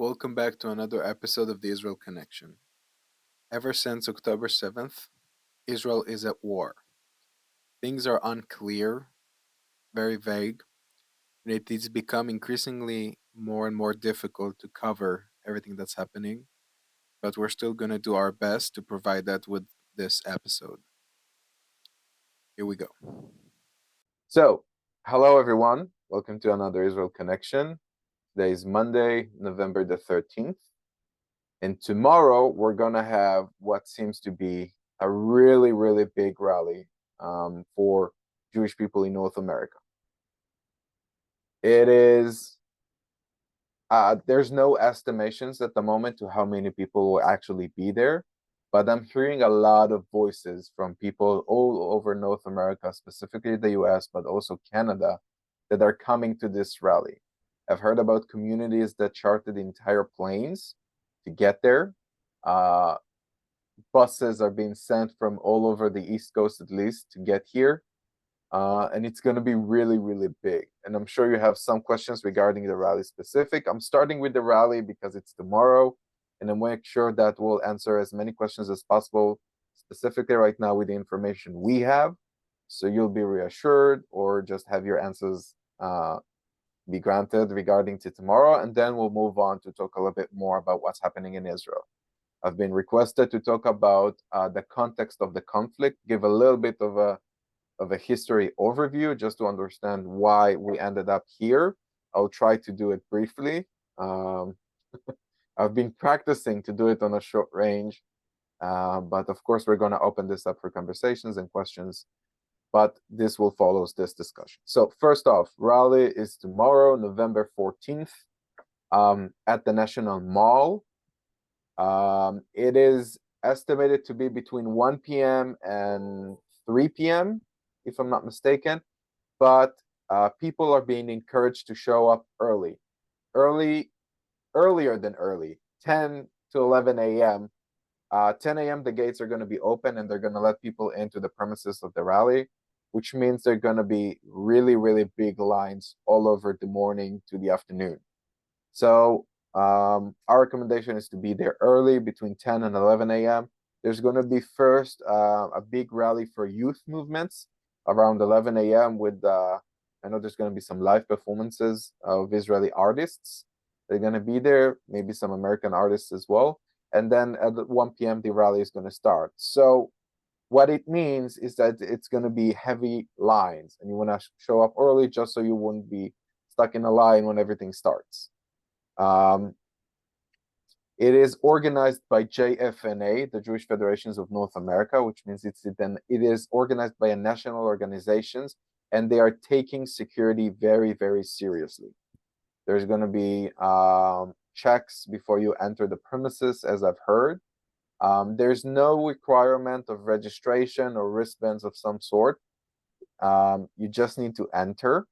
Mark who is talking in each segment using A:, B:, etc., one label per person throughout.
A: Welcome back to another episode of the Israel Connection. Ever since October 7th, Israel is at war. Things are unclear, very vague, and it is become increasingly more and more difficult to cover everything that's happening, but we're still going to do our best to provide that with this episode. Here we go. So, hello everyone. Welcome to another Israel Connection. Today is Monday, November the 13th. And tomorrow we're going to have what seems to be a really, really big rally for Jewish people in North America. It is, there's no estimations at the moment to how many people will actually be there, but I'm hearing a lot of voices from people all over North America, specifically the US, but also Canada, that are coming to this rally. I've heard about communities that chartered entire planes to get there. Buses are being sent from all over the East Coast, at least, to get here. And it's going to be really, really big. And I'm sure you have some questions regarding the rally specific. I'm starting with the rally because it's tomorrow, and I'll make sure that we'll answer as many questions as possible, specifically right now with the information we have. So you'll be reassured or just have your answers be granted regarding to tomorrow, and then we'll move on to talk a little bit more about what's happening in Israel. I've been requested to talk about the context of the conflict, give a little bit of a history overview just to understand why we ended up here. I'll try to do it briefly. I've been practicing to do it on a short range, but of course we're going to open this up for conversations and questions, but this will follow this discussion. So first off, rally is tomorrow, November 14th, at the National Mall. It is estimated to be between 1 p.m. and 3 p.m., if I'm not mistaken, but people are being encouraged to show up earlier than early, 10 to 11 a.m. 10 a.m. the gates are going to be open and they're going to let people into the premises of the rally, which means they're going to be really, really big lines all over the morning to the afternoon. So our recommendation is to be there early, between 10 and 11 a.m. There's going to be first a big rally for youth movements around 11 a.m. with, I know there's going to be some live performances of Israeli artists. They're going to be there, maybe some American artists as well. And then at 1 p.m., the rally is going to start. So what it means is that it's going to be heavy lines, and you want to show up early just so you won't be stuck in a line when everything starts. It is organized by JFNA, the Jewish Federations of North America, which means it is organized by a national organizations, and they are taking security very, very seriously. There's going to be checks before you enter the premises, as I've heard. There's no requirement of registration or wristbands of some sort. You just need to enter.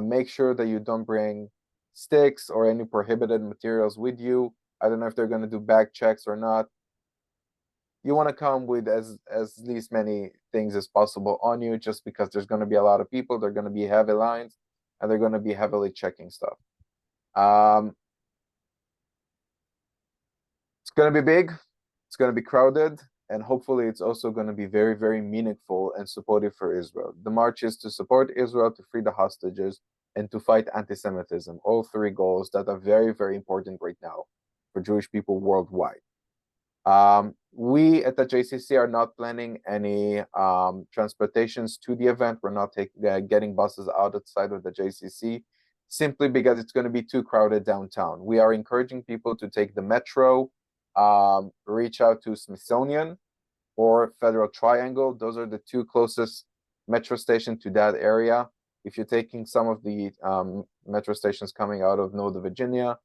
A: Make sure that you don't bring sticks or any prohibited materials with you. I don't know if they're going to do bag checks or not. You want to come with as least many things as possible on you, just because there's going to be a lot of people. They're going to be heavy lines, and they're going to be heavily checking stuff. It's going to be big. It's going to be crowded, and hopefully it's also going to be very, very meaningful and supportive for Israel. The march is to support Israel, to free the hostages, and to fight anti-Semitism. All three goals that are very, very important right now for Jewish people worldwide. We at the JCC are not planning any transportations to the event. We're not getting buses outside of the JCC, simply because it's going to be too crowded downtown. We are encouraging people to take the metro, reach out to Smithsonian or Federal Triangle. Those are the two closest metro stations to that area. If you're taking some of the metro stations coming out of Northern Virginia,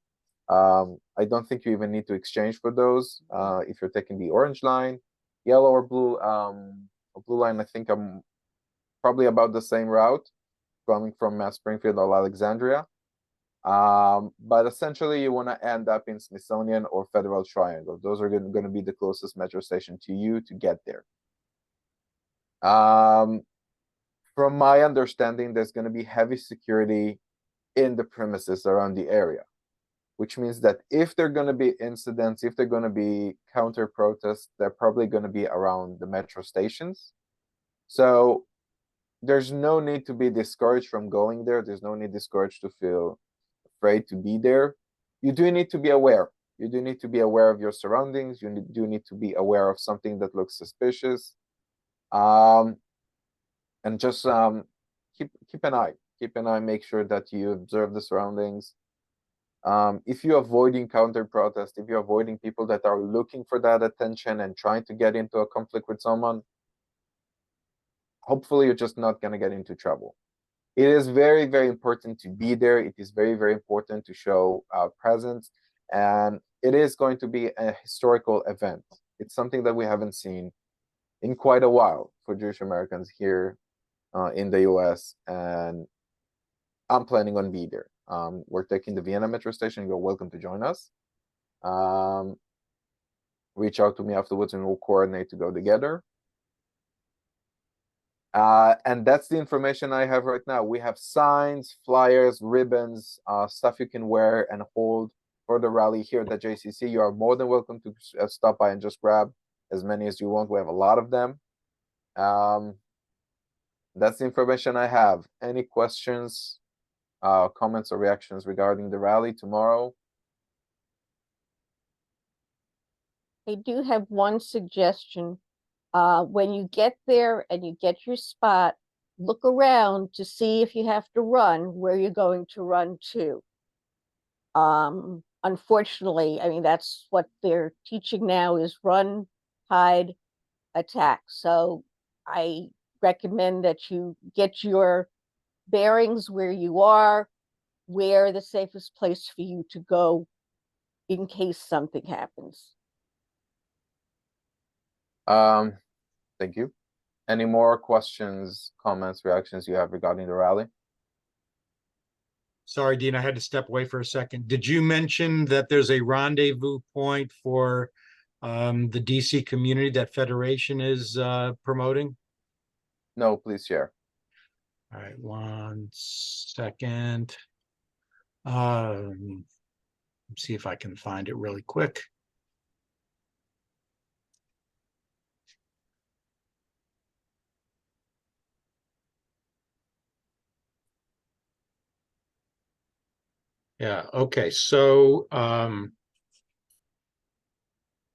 A: I don't think you even need to exchange for those. If you're taking the orange line, yellow or blue line, I think I'm probably about the same route, coming from Springfield or Alexandria. But essentially, you want to end up in Smithsonian or Federal Triangle. Those are going to be the closest metro station to you to get there. From my understanding, there's going to be heavy security in the premises around the area, which means that if there are going to be incidents, if there are going to be counter protests, they're probably going to be around the metro stations. So there's no need to be discouraged from going there. There's no need discouraged to feel afraid to be there. You do need to be aware. You do need to be aware of your surroundings. You do need to be aware of something that looks suspicious. And just keep an eye. Keep an eye, make sure that you observe the surroundings. If you're avoiding counter protest, if you're avoiding people that are looking for that attention and trying to get into a conflict with someone, hopefully you're just not going to get into trouble. It is very, very important to be there. It is very, very important to show presence. And it is going to be a historical event. It's something that we haven't seen in quite a while for Jewish Americans here in the US. And I'm planning on being there. We're taking the Vienna metro station. You're welcome to join us. Reach out to me afterwards and we'll coordinate to go together. And that's the information I have right now. We have signs, flyers, ribbons, stuff you can wear and hold for the rally here at the JCC. You are more than welcome to stop by and just grab as many as you want. We have a lot of them. That's the information I have. Any questions, comments, or reactions regarding the rally tomorrow?
B: I do have one suggestion. When you get there and you get your spot, look around to see if you have to run, where you're going to run to. Unfortunately, I mean, that's what they're teaching now is run, hide, attack. So I recommend that you get your bearings where you are, where the safest place for you to go in case something happens.
A: Thank you. Any more questions, comments, reactions you have regarding the rally?
C: Sorry, Dean, I had to step away for a second. Did you mention that there's a rendezvous point for the DC community that Federation is promoting?
A: No, please share.
C: All right, 1 second. See if I can find it really quick. Yeah, okay, so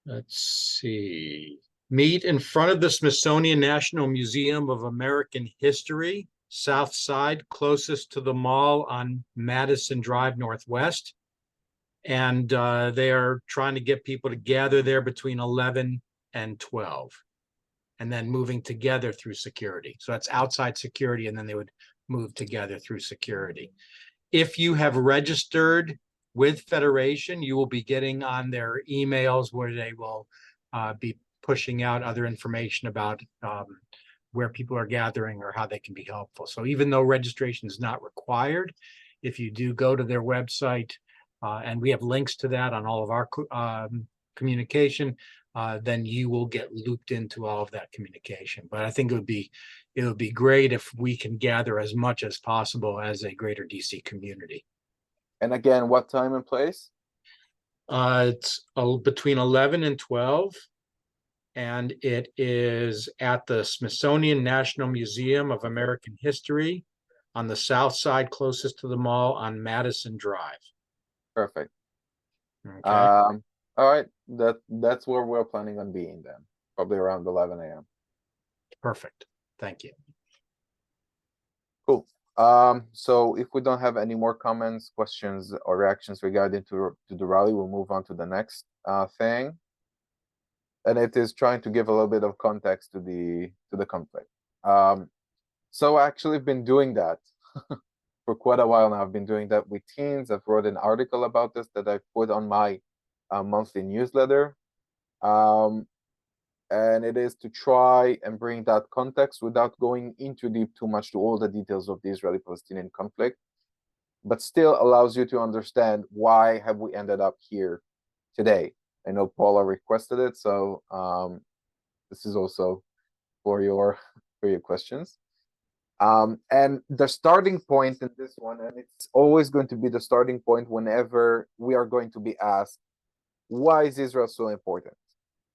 C: let's see. Meet in front of the Smithsonian National Museum of American History, south side, closest to the mall on Madison Drive Northwest. And they are trying to get people to gather there between 11 and 12, and then moving together through security. So that's outside security, and then they would move together through security. If you have registered with Federation, you will be getting on their emails where they will be pushing out other information about where people are gathering or how they can be helpful. So even though registration is not required, if you do go to their website, and we have links to that on all of our communication, then you will get looped into all of that communication. But I think it would be great if we can gather as much as possible as a greater DC community.
A: And again, what time and place?
C: It's between 11 and 12, and it is at the Smithsonian National Museum of American History on the south side, closest to the mall on Madison Drive.
A: Perfect.
C: Okay.
A: All right, that's where we're planning on being then, probably around 11 a.m.
C: Perfect. Thank you.
A: Cool. So if we don't have any more comments, questions, or reactions regarding to the rally, we'll move on to the next thing. And it is trying to give a little bit of context to the conflict. So I actually have been doing that for quite a while now. I've been doing that with teens. I've wrote an article about this that I put on my monthly newsletter. And it is to try and bring that context without going into deep too much to all the details of the Israeli-Palestinian conflict, but still allows you to understand why have we ended up here today. I know Paula requested it, so this is also for your questions. And the starting point in this one, and it's always going to be the starting point whenever we are going to be asked, why is Israel so important?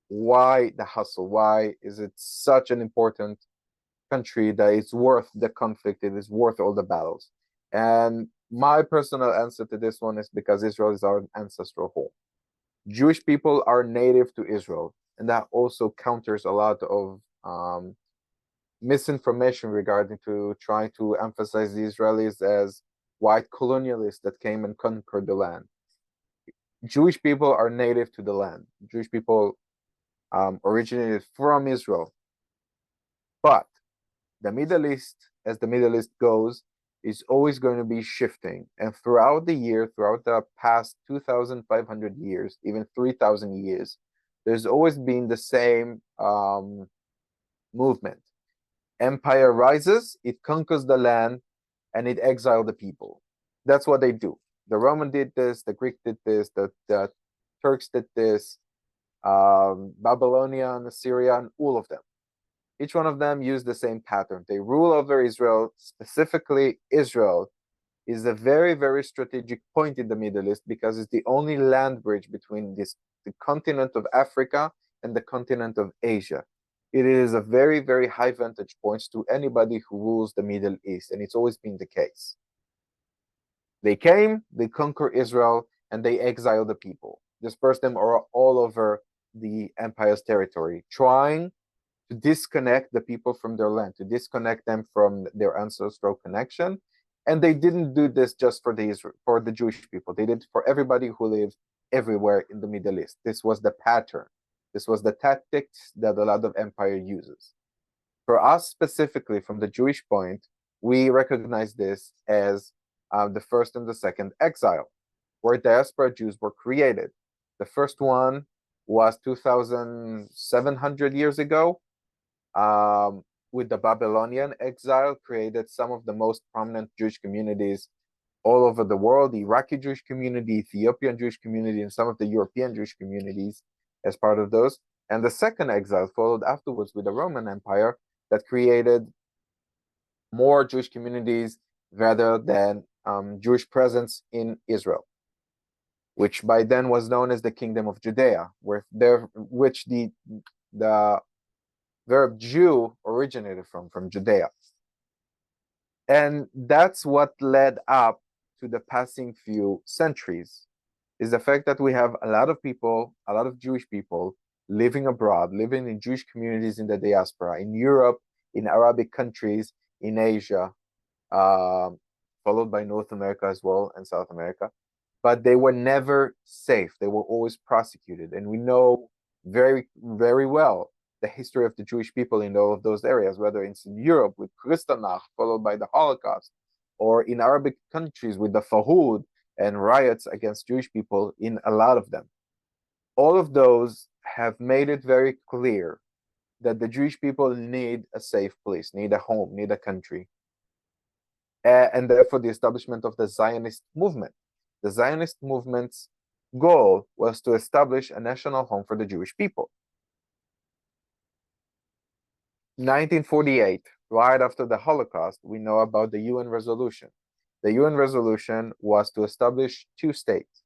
A: Why the hustle? Why is it such an important country that it's worth the conflict? It is worth all the battles. And my personal answer to this one is because Israel is our ancestral home. Jewish people are native to Israel, and that also counters a lot of misinformation regarding to trying to emphasize the Israelis as white colonialists that came and conquered the land. Jewish people are native to the land. Jewish people originated from Israel. But the Middle East, as the Middle East goes, is always going to be shifting. And throughout the year, throughout the past 2,500 years, even 3,000 years, there's always been the same movement. Empire rises, it conquers the land, and it exiles the people. That's what they do. The Roman did this, the Greek did this, the Turks did this, Babylonian, Assyrian, all of them. Each one of them used the same pattern. They rule over Israel. Specifically, Israel is a very, very strategic point in the Middle East because it's the only land bridge between the continent of Africa and the continent of Asia. It is a very, very high vantage point to anybody who rules the Middle East, and it's always been the case. They came, they conquered Israel, and they exiled the people, dispersed them all over the empire's territory, trying to disconnect the people from their land, to disconnect them from their ancestral connection. And they didn't do this just for the Jewish people. They did it for everybody who lived everywhere in the Middle East. This was the pattern. This was the tactics that a lot of empire uses. For us specifically, from the Jewish point, we recognize this as the first and the second exile, where diaspora Jews were created. The first one was 2,700 years ago, with the Babylonian exile, created some of the most prominent Jewish communities all over the world, the Iraqi Jewish community, Ethiopian Jewish community, and some of the European Jewish communities as part of those. And the second exile followed afterwards with the Roman Empire that created more Jewish communities rather than Jewish presence in Israel, which by then was known as the Kingdom of Judea, which the verb Jew originated from Judea. And that's what led up to the passing few centuries, is the fact that we have a lot of people, a lot of Jewish people living abroad, living in Jewish communities in the diaspora, in Europe, in Arabic countries, in Asia, followed by North America as well, and South America. But they were never safe. They were always prosecuted. And we know very, very well the history of the Jewish people in all of those areas, whether it's in Europe with Kristallnacht, followed by the Holocaust, or in Arabic countries with the Fahud and riots against Jewish people in a lot of them. All of those have made it very clear that the Jewish people need a safe place, need a home, need a country. And therefore the establishment of the Zionist movement. The Zionist movement's goal was to establish a national home for the Jewish people. 1948, right after the Holocaust, we know about the UN resolution. The UN resolution was to establish two states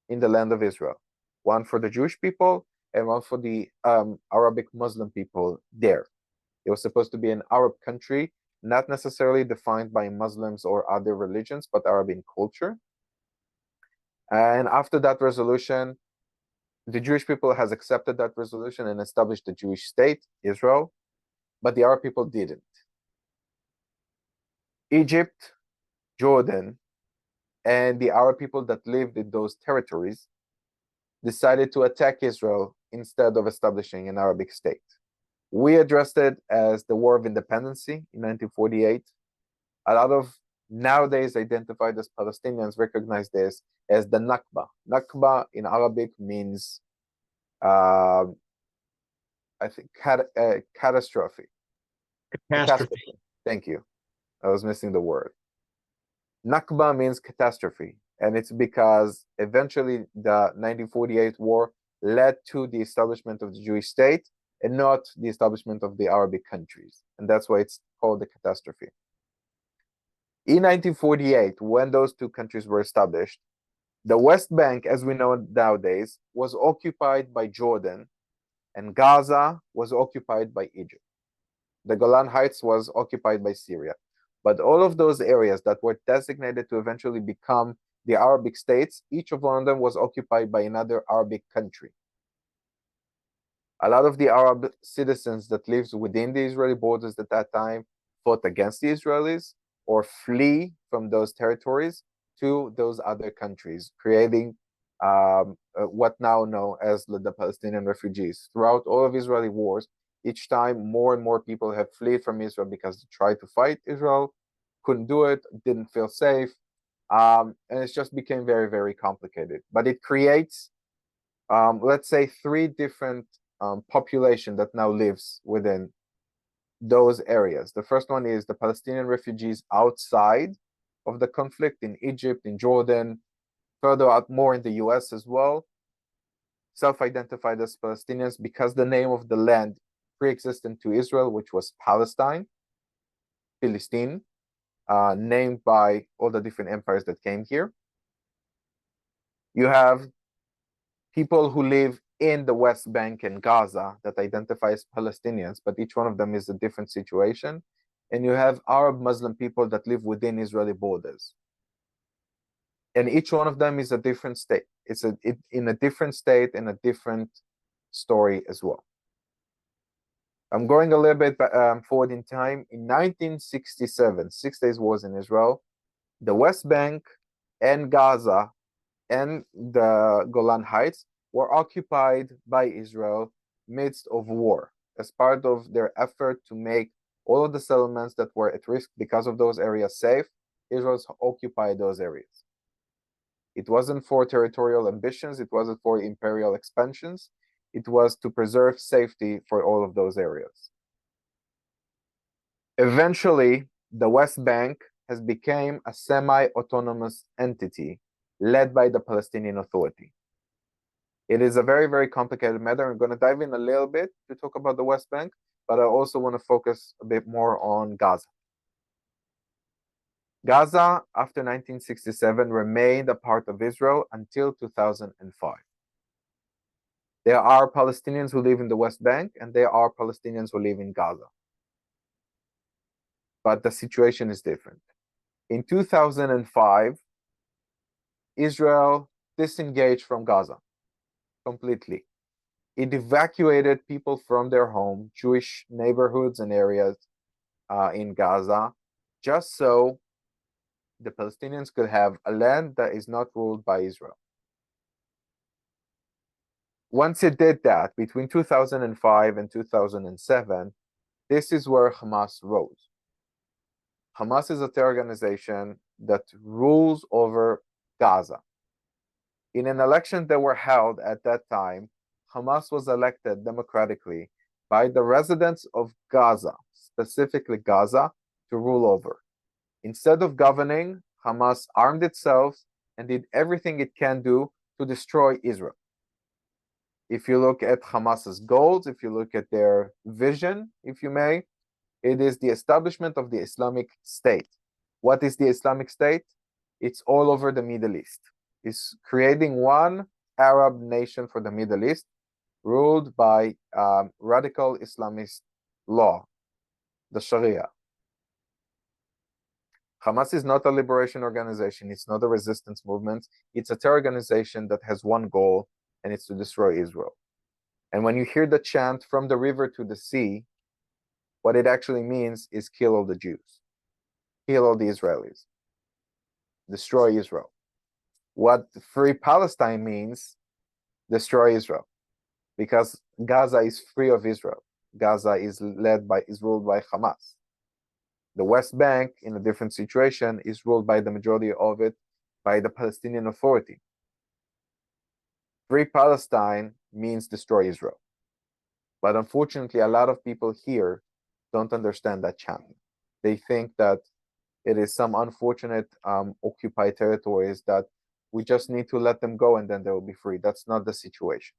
A: in the land of Israel, one for the Jewish people and one for the Arabic Muslim people there. It was supposed to be an Arab country, not necessarily defined by Muslims or other religions, but Arabic culture. And after that resolution, the Jewish people has accepted that resolution and established the Jewish state, Israel, but the Arab people didn't. Egypt, Jordan, and the Arab people that lived in those territories decided to attack Israel instead of establishing an Arabic state. We addressed it as the War of Independence in 1948. A lot of nowadays identified as Palestinians recognize this as the Nakba. Nakba in Arabic means, I think, catastrophe.
C: Catastrophe.
A: Thank you. I was missing the word. Nakba means catastrophe. And it's because eventually the 1948 war led to the establishment of the Jewish state. and not the establishment of the Arabic countries. And that's why it's called the catastrophe. In 1948, when those two countries were established, the West Bank, as we know nowadays, was occupied by Jordan, and Gaza was occupied by Egypt. The Golan Heights was occupied by Syria. But all of those areas that were designated to eventually become the Arabic states, each of one of them was occupied by another Arabic country. A lot of the Arab citizens that lived within the Israeli borders at that time fought against the Israelis or flee from those territories to those other countries, creating what now known as the Palestinian refugees. Throughout all of Israeli wars, each time more and more people have fled from Israel because they tried to fight Israel, couldn't do it, didn't feel safe, and it just became very, very complicated. But it creates, let's say, three different population that now lives within those areas. The first one is the Palestinian refugees outside of the conflict in Egypt, in Jordan, further out more in the US as well, self-identified as Palestinians because the name of the land pre-existent to Israel, which was Palestine, Philistine, named by all the different empires that came here. You have people who live in the West Bank and Gaza that identify as Palestinians, but each one of them is a different situation. And you have Arab Muslim people that live within Israeli borders. And each one of them is a different state. It's in a different state and a different story as well. I'm going a little bit forward in time. In 1967, 6 Days Wars in Israel, the West Bank and Gaza and the Golan Heights were occupied by Israel midst of war as part of their effort to make all of the settlements that were at risk because of those areas safe. Israel's occupied those areas. It wasn't for territorial ambitions, it wasn't for imperial expansions, it was to preserve safety for all of those areas. Eventually, the West Bank has become a semi-autonomous entity led by the Palestinian Authority. It is a very, very complicated matter. I'm going to dive in a little bit to talk about the West Bank, but I also want to focus a bit more on Gaza. Gaza, after 1967, remained a part of Israel until 2005. There are Palestinians who live in the West Bank, and there are Palestinians who live in Gaza. But the situation is different. In 2005, Israel disengaged from Gaza completely. It evacuated people from their home, Jewish neighborhoods and areas in Gaza, just so the Palestinians could have a land that is not ruled by Israel. Once it did that, between 2005 and 2007, this is where Hamas rose. Hamas is a terror organization that rules over Gaza. In an election that were held at that time, Hamas was elected democratically by the residents of Gaza, specifically Gaza, to rule over. Instead of governing, Hamas armed itself and did everything it can do to destroy Israel. If you look at Hamas's goals, if you look at their vision, if you may, it is the establishment of the Islamic State. What is the Islamic State? It's all over the Middle East. It's creating one Arab nation for the Middle East, ruled by radical Islamist law, the Sharia. Hamas is not a liberation organization. It's not a resistance movement. It's a terror organization that has one goal, and it's to destroy Israel. And when you hear the chant from the river to the sea, what it actually means is kill all the Jews, kill all the Israelis, destroy Israel. What free Palestine means, destroy Israel, because Gaza is free of Israel. Gaza is ruled by Hamas. The West Bank, in a different situation, is ruled by the majority of it by the Palestinian Authority. Free Palestine means destroy Israel. But unfortunately, a lot of people here don't understand that chant. They think that it is some unfortunate occupied territories that we just need to let them go and then they will be free. That's not the situation.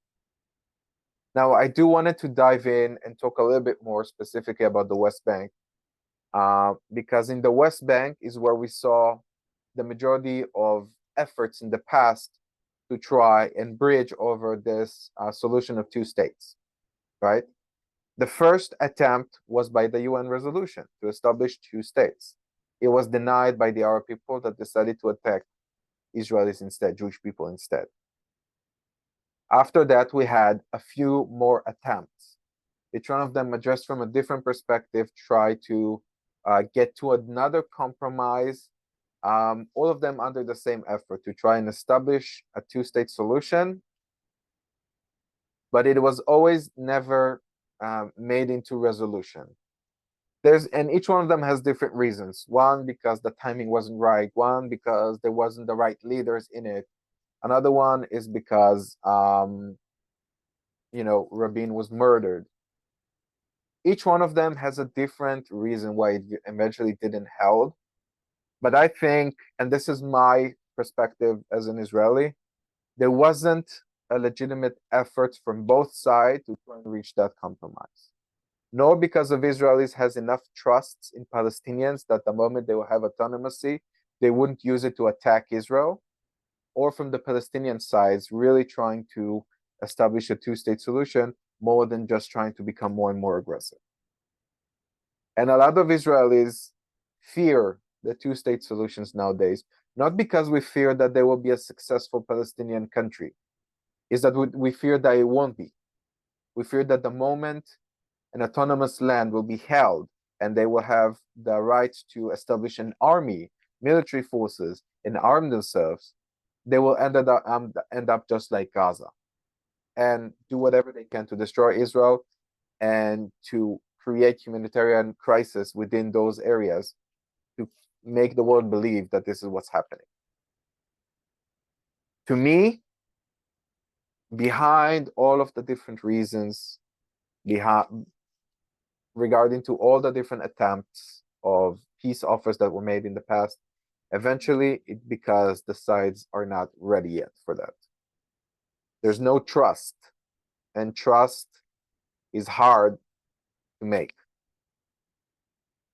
A: Now, I do wanted to dive in and talk a little bit more specifically about the West Bank, because in the West Bank is where we saw the majority of efforts in the past to try and bridge over this solution of two states, right? The first attempt was by the UN resolution to establish two states. It was denied by the Arab people that decided to attack Israelis instead, Jewish people instead. After that, we had a few more attempts. Each one of them addressed from a different perspective, try to get to another compromise, all of them under the same effort to try and establish a two-state solution. But it was always never made into resolution. And each one of them has different reasons. One, because the timing wasn't right. One, because there wasn't the right leaders in it. Another one is because, Rabin was murdered. Each one of them has a different reason why it eventually didn't held. But I think, and this is my perspective as an Israeli, there wasn't a legitimate effort from both sides to try and reach that compromise. Nor because of Israelis has enough trust in Palestinians that the moment they will have autonomy, they wouldn't use it to attack Israel, or from the Palestinian sides really trying to establish a two-state solution more than just trying to become more and more aggressive. And a lot of Israelis fear the two-state solutions nowadays, not because we fear that there will be a successful Palestinian country, is that we fear that it won't be. We fear that the moment an autonomous land will be held and they will have the right to establish an army, military forces, and arm themselves, they will end up just like Gaza and do whatever they can to destroy Israel and to create humanitarian crisis within those areas to make the world believe that this is what's happening. To me, behind all of the different reasons, regarding to all the different attempts of peace offers that were made in the past, eventually it's because the sides are not ready yet for that. There's no trust, and trust is hard to make.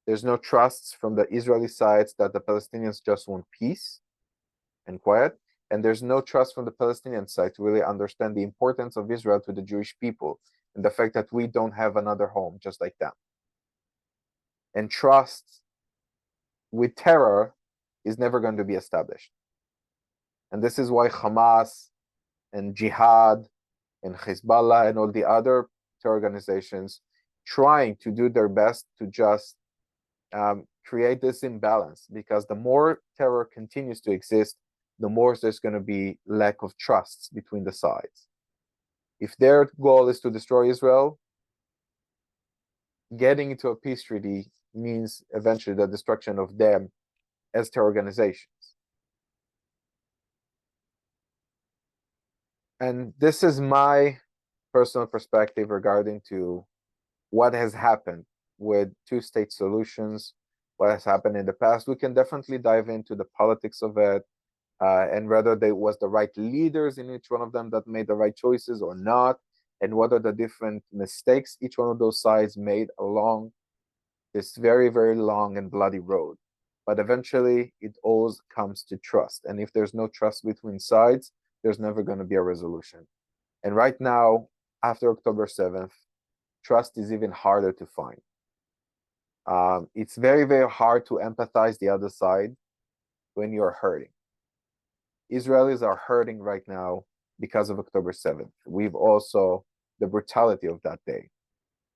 A: There's no trust from the Israeli sides that the Palestinians just want peace and quiet, and there's no trust from the Palestinian side to really understand the importance of Israel to the Jewish people and the fact that we don't have another home just like them. And trust with terror is never going to be established. And this is why Hamas and Jihad and Hezbollah and all the other terror organizations trying to do their best to just create this imbalance, because the more terror continues to exist, the more there's going to be lack of trust between the sides. If their goal is to destroy Israel, getting into a peace treaty means eventually the destruction of them as terror organizations. And this is my personal perspective regarding to what has happened with two-state solutions, what has happened in the past. We can definitely dive into the politics of it, and whether there was the right leaders in each one of them that made the right choices or not, and what are the different mistakes each one of those sides made along this very, very long and bloody road. But eventually, it all comes to trust. And if there's no trust between sides, there's never going to be a resolution. And right now, after October 7th, trust is even harder to find. It's very, very hard to empathize the other side when you're hurting. Israelis are hurting right now because of October 7th. We've also the brutality of that day.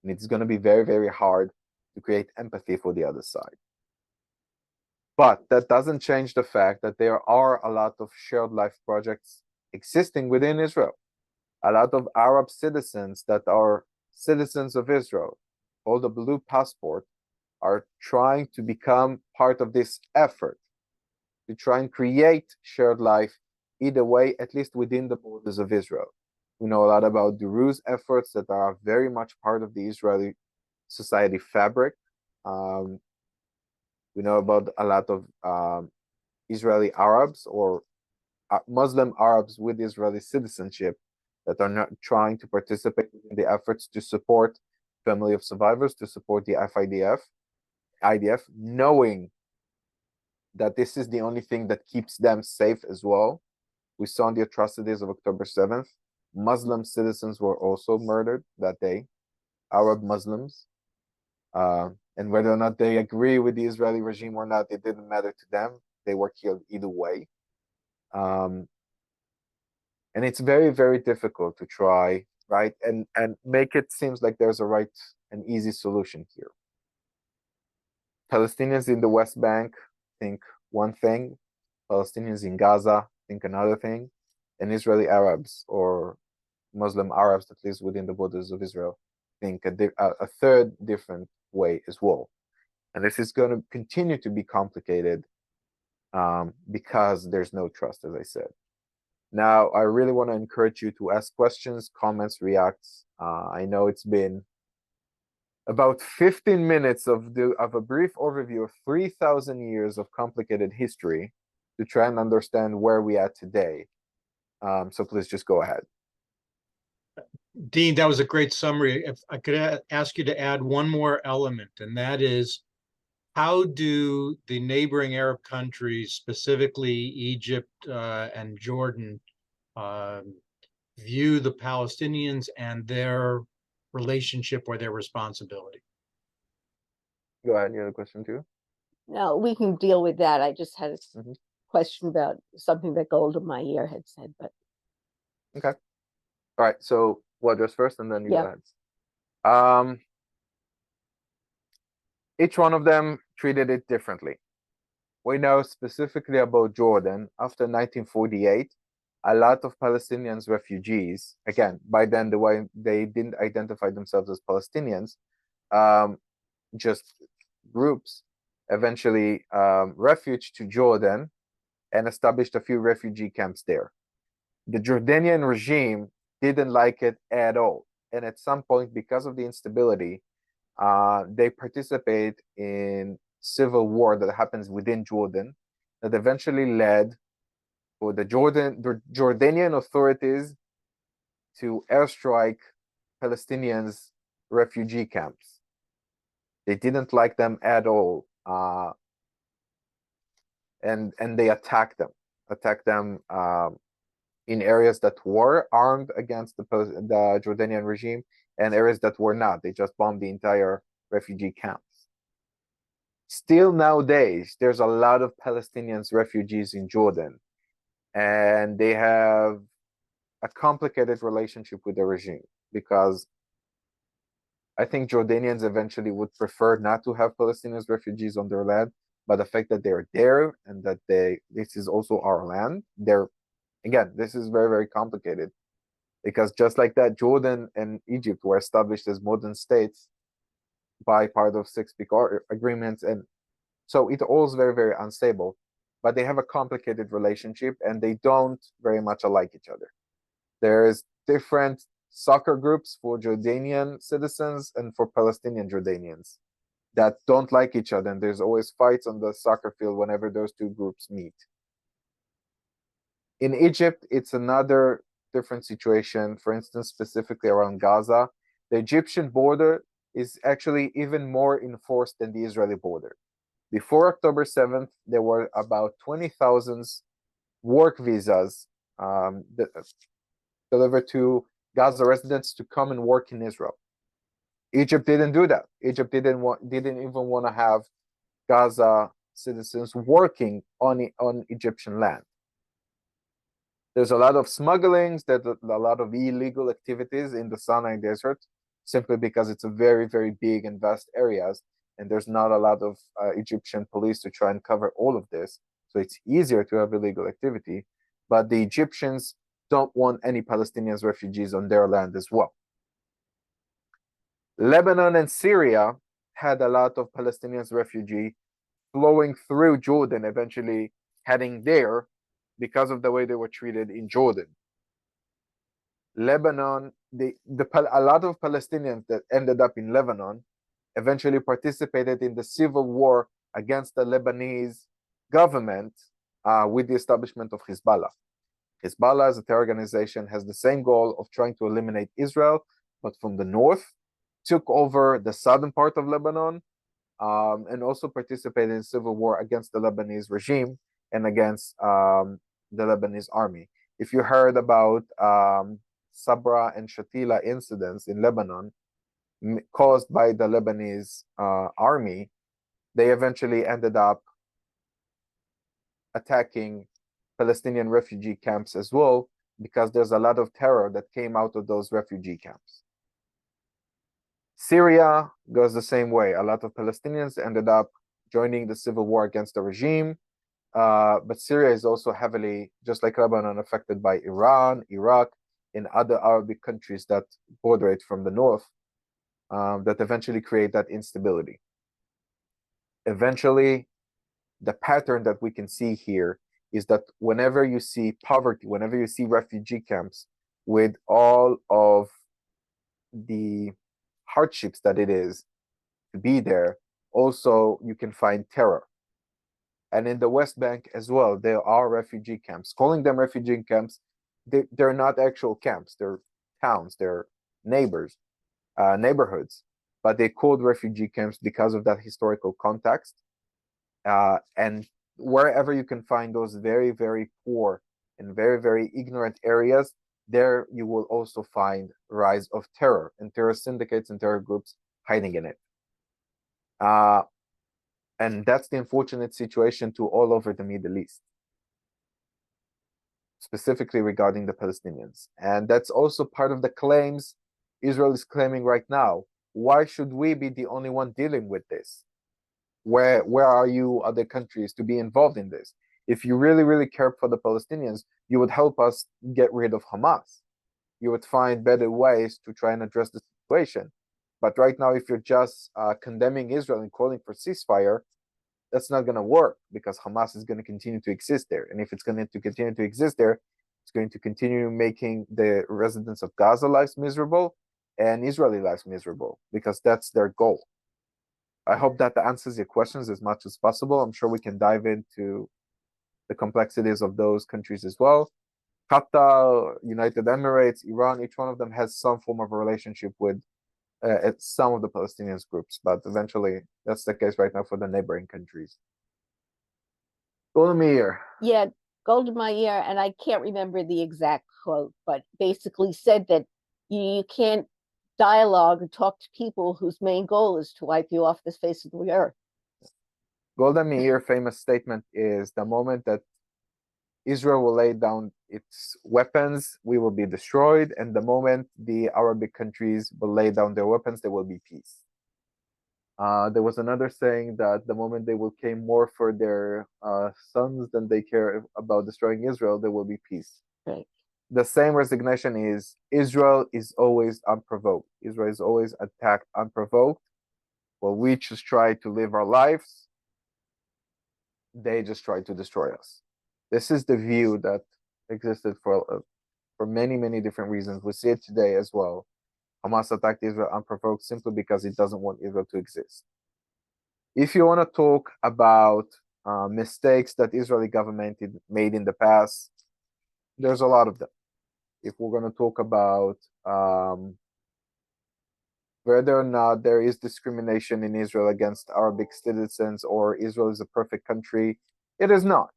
A: And it's going to be very, very hard to create empathy for the other side. But that doesn't change the fact that there are a lot of shared life projects existing within Israel. A lot of Arab citizens that are citizens of Israel, all the blue passport, are trying to become part of this effort to try and create shared life either way, at least within the borders of Israel. We know a lot about Duru's efforts that are very much part of the Israeli society fabric. We know about a lot of Israeli Arabs or Muslim Arabs with Israeli citizenship that are not trying to participate in the efforts to support family of survivors, to support the IDF, knowing that this is the only thing that keeps them safe as well. We saw in the atrocities of October 7th, Muslim citizens were also murdered that day, Arab Muslims. And whether or not they agree with the Israeli regime or not, it didn't matter to them. They were killed either way. And it's very, very difficult to try, right? And make it seems like there's a right and easy solution here. Palestinians in the West Bank think one thing, Palestinians in Gaza think another thing, and Israeli Arabs or Muslim Arabs that live within the borders of Israel think a third different way as well. And this is going to continue to be complicated because there's no trust, as I said. Now, I really want to encourage you to ask questions, comments, reacts. I know it's been about 15 minutes of a brief overview of 3,000 years of complicated history to try and understand where we are today. So please just go ahead.
C: Dean, that was a great summary. If I could ask you to add one more element, and that is, how do the neighboring Arab countries, specifically Egypt and Jordan, view the Palestinians and their relationship or their responsibility?
A: Go ahead. You have a question too?
B: No, we can deal with that. I just had a
A: Mhm.
B: question about something that Gold in my ear had said, but
A: Okay. All right. So we'll address first, and then you
B: Yeah.
A: go ahead. Each one of them treated it differently. We know specifically about Jordan, after 1948, a lot of Palestinians refugees, again, by then the way they didn't identify themselves as Palestinians, just groups, eventually refuged to Jordan and established a few refugee camps there. The Jordanian regime didn't like it at all. And at some point, because of the instability, they participate in civil war that happens within Jordan that eventually led for the Jordanian authorities to airstrike Palestinians' refugee camps. They didn't like them at all, and they attacked them in areas that were armed against the Jordanian regime and areas that were not. They just bombed the entire refugee camps. Still nowadays, there's a lot of Palestinians refugees in Jordan, and they have a complicated relationship with the regime because I think Jordanians eventually would prefer not to have Palestinians refugees on their land, but the fact that they're there and that this is also our land, again, this is very, very complicated because just like that, Jordan and Egypt were established as modern states by part of six-peak agreements. And so it all is very, very unstable, but they have a complicated relationship and they don't very much alike each other. There's different soccer groups for Jordanian citizens and for Palestinian Jordanians that don't like each other. And there's always fights on the soccer field whenever those two groups meet. In Egypt, it's another different situation. For instance, specifically around Gaza, the Egyptian border is actually even more enforced than the Israeli border. Before October 7th, there were about 20,000 work visas delivered to Gaza residents to come and work in Israel. Egypt didn't do that. Egypt didn't even want to have Gaza citizens working on Egyptian land. There's a lot of smugglings, there's a lot of illegal activities in the Sinai Desert, simply because it's a very, very big and vast areas, and there's not a lot of Egyptian police to try and cover all of this. So it's easier to have illegal activity, but the Egyptians don't want any Palestinians refugees on their land as well. Lebanon and Syria had a lot of Palestinians refugee flowing through Jordan, eventually heading there because of the way they were treated in Jordan. Lebanon, a lot of Palestinians that ended up in Lebanon eventually participated in the civil war against the Lebanese government with the establishment of Hezbollah. Hezbollah as a terror organization has the same goal of trying to eliminate Israel, but from the north, took over the southern part of Lebanon, and also participated in civil war against the Lebanese regime and against the Lebanese army. If you heard about Sabra and Shatila incidents in Lebanon caused by the Lebanese army, they eventually ended up attacking Palestinian refugee camps as well, because there's a lot of terror that came out of those refugee camps. Syria goes the same way. A lot of Palestinians ended up joining the civil war against the regime. But Syria is also heavily, just like Lebanon, affected by Iran, Iraq, and other Arabic countries that border it from the north, that eventually create that instability. Eventually, the pattern that we can see here is that whenever you see poverty, whenever you see refugee camps with all of the hardships that it is to be there, also you can find terror. And in the West Bank as well, there are refugee camps. Calling them refugee camps, they're not actual camps. They're towns, they're neighborhoods. But they called refugee camps because of that historical context. And wherever you can find those very, very poor and very, very ignorant areas, there you will also find rise of terror and terror syndicates and terror groups hiding in it. And that's the unfortunate situation to all over the Middle East, specifically regarding the Palestinians. And that's also part of the claims Israel is claiming right now. Why should we be the only one dealing with this? Where are you, other countries, to be involved in this? If you really, really care for the Palestinians, you would help us get rid of Hamas. You would find better ways to try and address the situation. But right now, if you're just condemning Israel and calling for ceasefire, that's not going to work, because Hamas is going to continue to exist there. And if it's going to continue to exist there, it's going to continue making the residents of Gaza lives miserable and Israeli lives miserable, because that's their goal. I hope that answers your questions as much as possible. I'm sure we can dive into the complexities of those countries as well. Qatar, United Emirates, Iran, each one of them has some form of a relationship with some of the Palestinian groups, but eventually that's the case right now for the neighboring countries. Golda Meir.
B: Yeah, Golda Meir, and I can't remember the exact quote, but basically said that you can't dialogue and talk to people whose main goal is to wipe you off the face of the earth.
A: Golda Meir's famous statement is, the moment that Israel will lay down its weapons, we will be destroyed. And the moment the Arabic countries will lay down their weapons, there will be peace. There was another saying that the moment they will care more for their sons than they care about destroying Israel, there will be peace.
B: Right.
A: The same resignation is, Israel is always unprovoked. Israel is always attacked unprovoked. While we just try to live our lives, they just try to destroy us. This is the view that existed for many, many different reasons. We see it today as well. Hamas attacked Israel unprovoked simply because it doesn't want Israel to exist. If you want to talk about mistakes that Israeli government made in the past, there's a lot of them. If we're going to talk about whether or not there is discrimination in Israel against Arabic citizens, or Israel is a perfect country, it is not.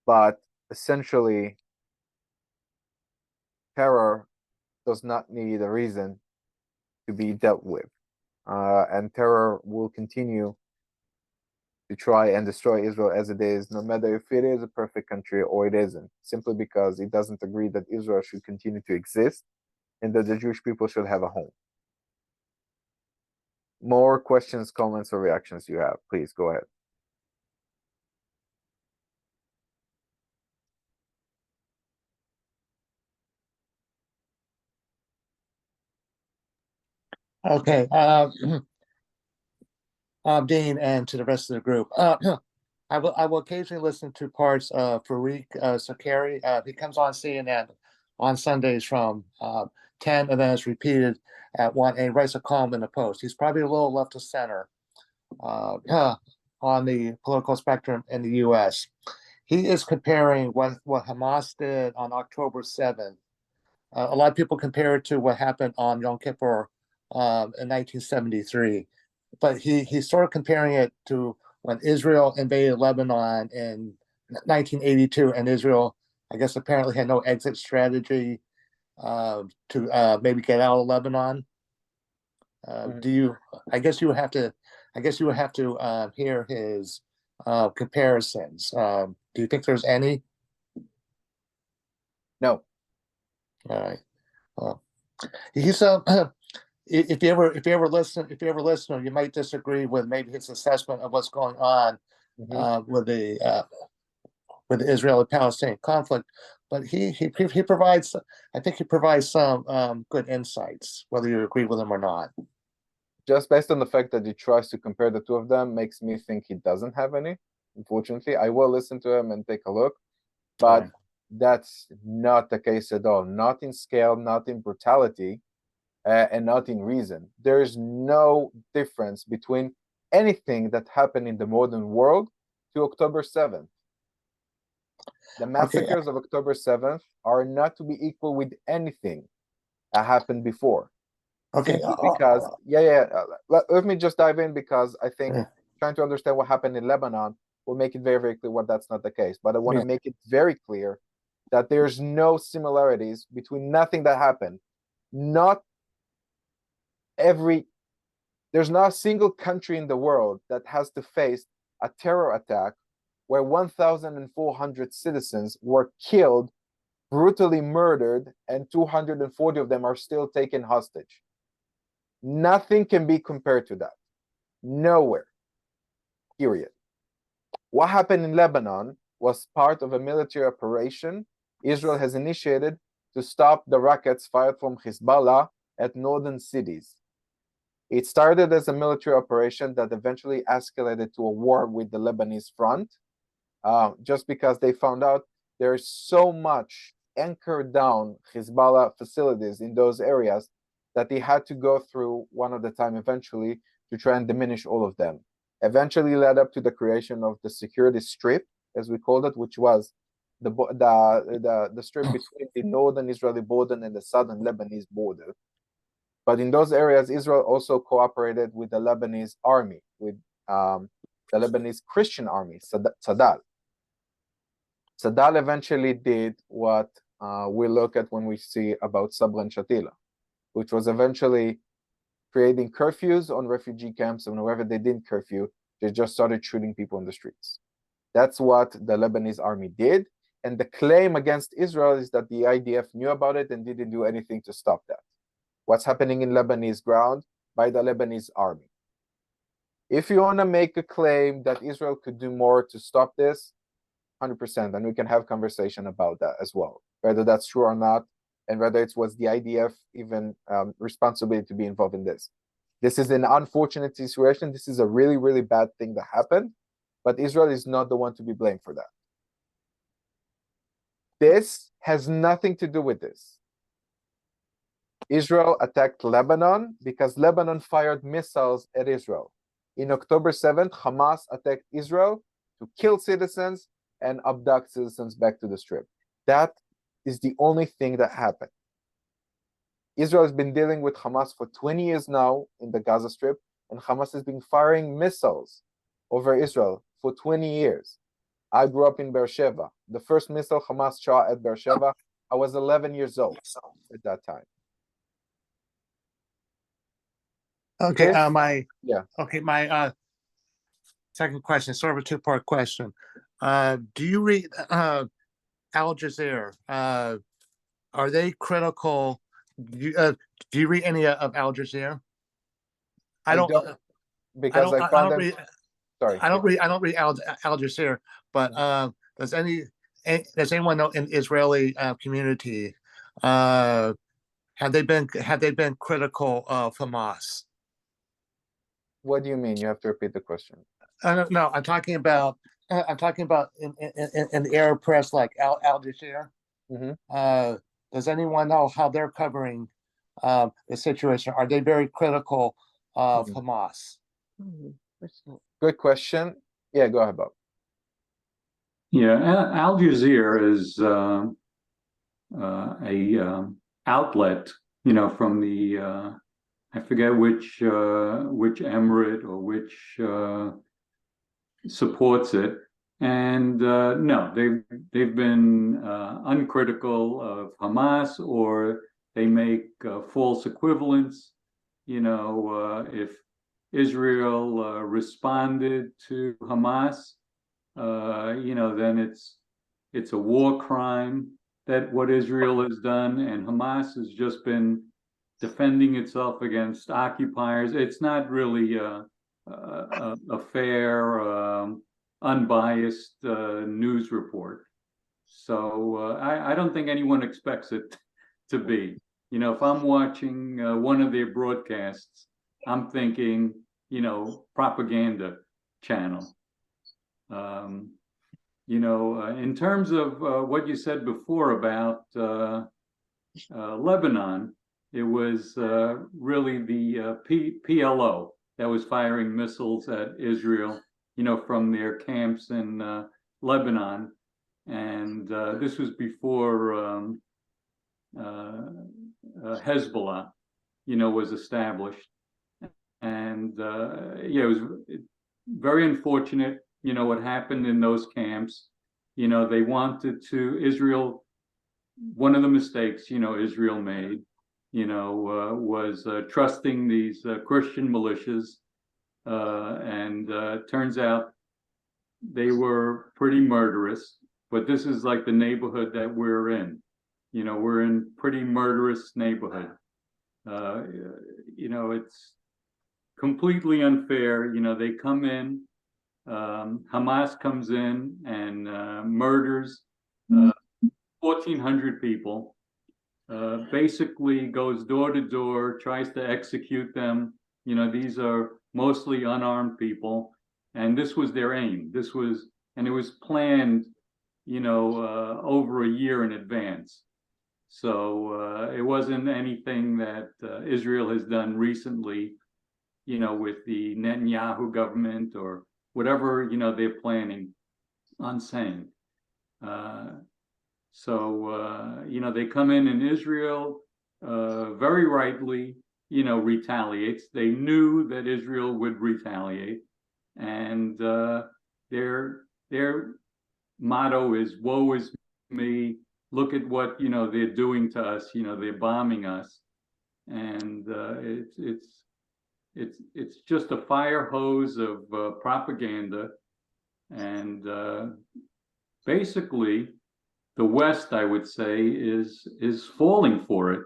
A: But essentially, terror does not need a reason to be dealt with. And terror will continue to try and destroy Israel as it is, no matter if it is a perfect country or it isn't, simply because it doesn't agree that Israel should continue to exist and that the Jewish people should have a home. More questions, comments, or reactions you have, please go ahead.
D: Okay, Dean, and to the rest of the group. I will occasionally listen to parts of Fareed Sakari. He comes on CNN on Sundays from 10, and then it's repeated at 1, and he writes a column in the Post. He's probably a little left of center on the political spectrum in the U.S. he is comparing what Hamas did on October 7th. A lot of people compare it to what happened on Yom Kippur in 1973, but he's sort of comparing it to when Israel invaded Lebanon in 1982, and Israel, I guess, apparently had no exit strategy to maybe get out of Lebanon. Do you? I guess you would have to. I guess you would have to hear his comparisons. Do you think there's any?
A: No.
D: All right. Well, he's if you ever listen, you might disagree with maybe his assessment of what's going on with the Israeli-Palestinian conflict, but he provides, I think he provides some good insights, whether you agree with him or not.
A: Just based on the fact that he tries to compare the two of them makes me think he doesn't have any. Unfortunately, I will listen to him and take a look, but that's not the case at all. Not in scale, not in brutality, and not in reason. There is no difference between anything that happened in the modern world to October 7th. The massacres of October 7th are not to be equal with anything that happened before.
D: Okay.
A: Because let me just dive in, because I think trying to understand what happened in Lebanon will make it very, very clear what that's not the case. But I want to make it very clear that there's no similarities between nothing that happened. There's not a single country in the world that has to face a terror attack where 1,400 citizens were killed, brutally murdered, and 240 of them are still taken hostage. Nothing can be compared to that. Nowhere. Period. What happened in Lebanon was part of a military operation Israel has initiated to stop the rockets fired from Hezbollah at northern cities. It started as a military operation that eventually escalated to a war with the Lebanese front, just because they found out there's so much anchored down Hezbollah facilities in those areas that they had to go through one at a time eventually to try and diminish all of them. Eventually led up to the creation of the security strip, as we called it, which was the strip between the northern Israeli border and the southern Lebanese border. But in those areas, Israel also cooperated with the Lebanese army, with the Lebanese Christian army, Tzadal. Tzadal eventually did what we look at when we see about Sabra and Shatila, which was eventually creating curfews on refugee camps, and wherever they didn't curfew, they just started shooting people in the streets. That's what the Lebanese army did, and the claim against Israel is that the IDF knew about it and didn't do anything to stop that. What's happening in Lebanese ground by the Lebanese army. If you want to make a claim that Israel could do more to stop this, 100%, and we can have conversation about that as well, whether that's true or not, and whether it was the IDF even responsibility to be involved in this. This is an unfortunate situation. This is a really, really bad thing that happened, but Israel is not the one to be blamed for that. This has nothing to do with this. Israel attacked Lebanon because Lebanon fired missiles at Israel. In October 7th, Hamas attacked Israel to kill citizens and abduct citizens back to the strip. That is the only thing that happened. Israel has been dealing with Hamas for 20 years now in the Gaza Strip, and Hamas has been firing missiles over Israel for 20 years. I grew up in Beersheba. The first missile Hamas shot at Beersheba, I was 11 years old at that time.
D: Okay,
A: This,
D: my second question, sort of a two-part question. Do you read Al Jazeera? Are they critical? Do you read any of Al Jazeera? I don't
A: because I found them. Sorry,
D: I don't read Al Jazeera, but does anyone know in the Israeli community have they been critical of Hamas?
A: What do you mean? You have to repeat the question.
D: No, I'm talking about in the Arab press, like Al Jazeera. Does anyone know how they're covering the situation? Are they very critical of Hamas?
A: Good question. Yeah, go ahead, Bob.
E: Yeah, Al Jazeera is a outlet, from the I forget which emirate or which supports it. And no, they've been uncritical of Hamas, or they make false equivalents. If Israel responded to Hamas, then it's a war crime that what Israel has done, and Hamas has just been defending itself against occupiers. It's not really a fair, unbiased news report. So I don't think anyone expects it to be. If I'm watching one of their broadcasts, I'm thinking, propaganda channel. In terms of what you said before about Lebanon, it was really the PLO that was firing missiles at Israel, from their camps in Lebanon. And this was before Hezbollah, was established. And it was very unfortunate, what happened in those camps. They wanted to, Israel, one of the mistakes, Israel made, was trusting these Christian militias. And turns out they were pretty murderous. But this is like the neighborhood that we're in. We're in pretty murderous neighborhood. It's completely unfair. They come in, Hamas comes in and murders 1,400 people, basically goes door to door, tries to execute them. These are mostly unarmed people, and this was their aim. And it was planned, over a year in advance. So it wasn't anything that Israel has done recently, with the Netanyahu government or whatever, they're planning on saying. They come in, and Israel very rightly, retaliates. They knew that Israel would retaliate. And their motto is, woe is me. Look at what, they're doing to us. They're bombing us. And it's just a fire hose of propaganda. And basically, the West, I would say, is falling for it,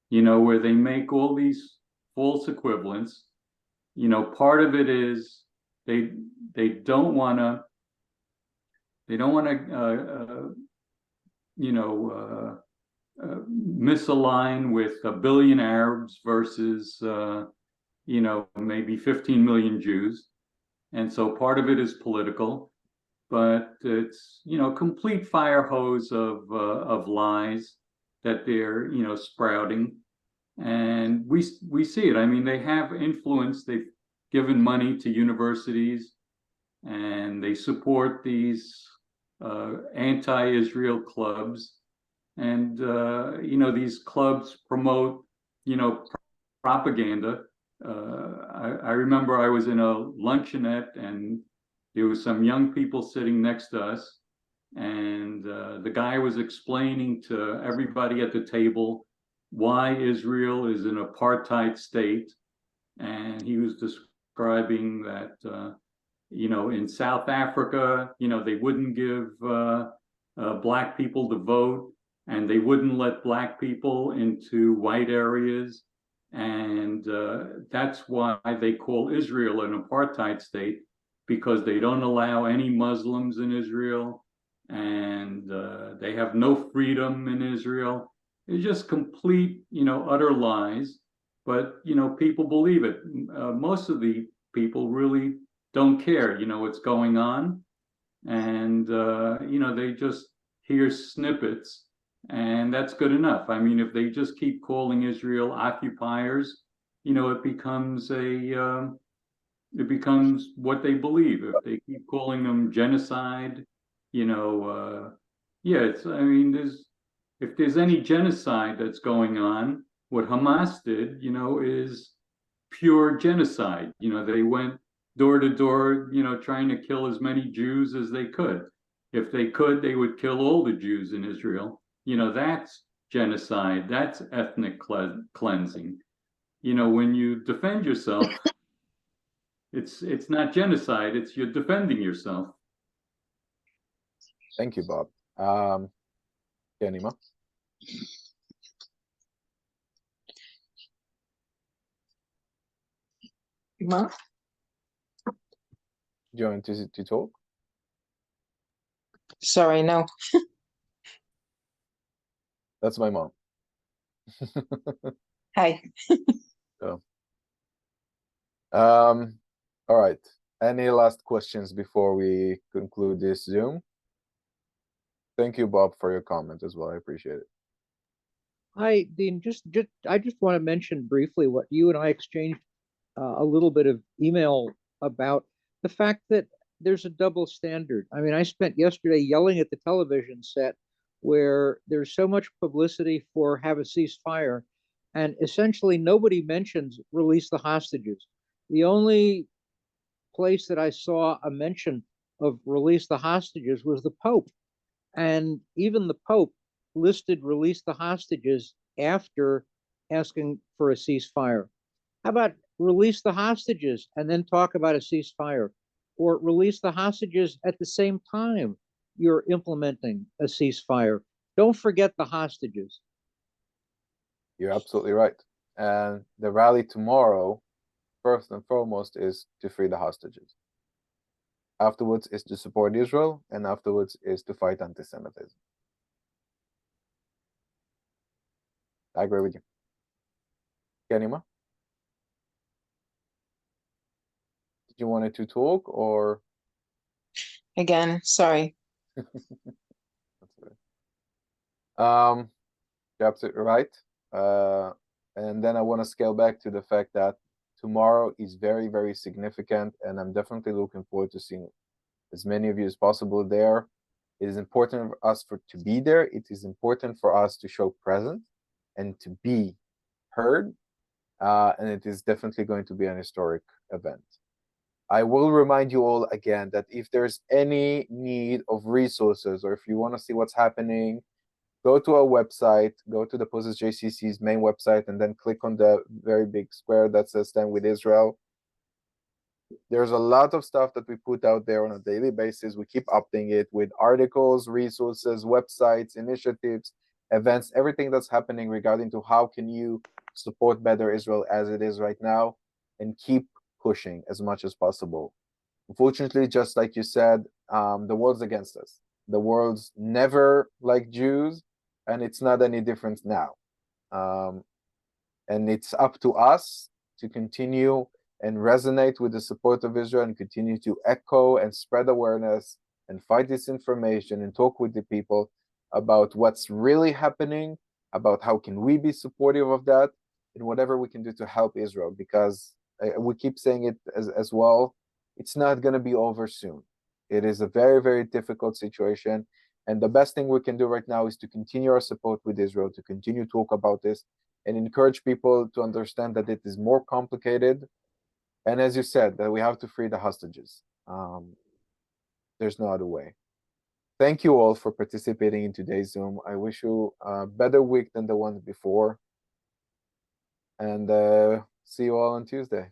E: where they make all these false equivalents. Part of it is they don't want to misalign with a billion Arabs versus maybe 15 million Jews. And so part of it is political, but it's, complete fire hose of lies that they're, sprouting. And we see it. I mean, they have influence. They've given money to universities, and they support these anti-Israel clubs. And, these clubs promote, propaganda. I remember I was in a luncheonette, and there was some young people sitting next to us. And the guy was explaining to everybody at the table why Israel is an apartheid state. And he was describing that, in South Africa, they wouldn't give Black people the vote, and they wouldn't let Black people into white areas. And that's why they call Israel an apartheid state, because they don't allow any Muslims in Israel, and they have no freedom in Israel. It's just complete, utter lies. But, people believe it. Most of the people really don't care, what's going on. And, they just hear snippets, and that's good enough. I mean, if they just keep calling Israel occupiers, it becomes what they believe. If they keep calling them genocide, Yeah, I mean, if there's any genocide that's going on, what Hamas did, is pure genocide. They went door to door, trying to kill as many Jews as they could. If they could, they would kill all the Jews in Israel. That's genocide. That's ethnic cleansing. When you defend yourself, it's not genocide. It's you're defending yourself.
A: Thank you, Bob. Yanima?
F: Ma?
A: Do you want to talk?
F: Sorry, no.
A: That's my mom.
F: Hi.
A: All right. Any last questions before we conclude this Zoom? Thank you, Bob, for your comment as well. I appreciate it.
G: Hi, Dean. I just want to mention briefly what you and I exchanged a little bit of email about the fact that there's a double standard. I mean, I spent yesterday yelling at the television set where there's so much publicity for have a ceasefire, and essentially nobody mentions release the hostages. The only place that I saw a mention of release the hostages was the Pope. And even the Pope listed release the hostages after asking for a ceasefire. How about release the hostages and then talk about a ceasefire? Or release the hostages at the same time you're implementing a ceasefire. Don't forget the hostages.
A: You're absolutely right. And the rally tomorrow, first and foremost, is to free the hostages. Afterwards is to support Israel, and afterwards is to fight anti-Semitism. I agree with you. Yanima? Did you want to talk or?
F: Again, sorry.
A: That's right. You're absolutely right. And then I want to scale back to the fact that tomorrow is very, very significant, and I'm definitely looking forward to seeing as many of you as possible there. It is important for us to be there. It is important for us to show presence and to be heard. And it is definitely going to be an historic event. I will remind you all again that if there's any need of resources, or if you want to see what's happening, go to our website, go to the Pozez JCC's main website, and then click on the very big square that says Stand with Israel. There's a lot of stuff that we put out there on a daily basis. We keep updating it with articles, resources, websites, initiatives, events, everything that's happening regarding to how can you support better Israel as it is right now, and keep pushing as much as possible. Unfortunately, just like you said, the world's against us. The world's never like Jews, and it's not any different now. And it's up to us to continue and resonate with the support of Israel and continue to echo and spread awareness and fight disinformation and talk with the people about what's really happening, about how can we be supportive of that, and whatever we can do to help Israel, because we keep saying it as well, it's not going to be over soon. It is a very, very difficult situation. And the best thing we can do right now is to continue our support with Israel, to continue to talk about this and encourage people to understand that it is more complicated. And as you said, that we have to free the hostages. There's no other way. Thank you all for participating in today's Zoom. I wish you a better week than the ones before. And see you all on Tuesday.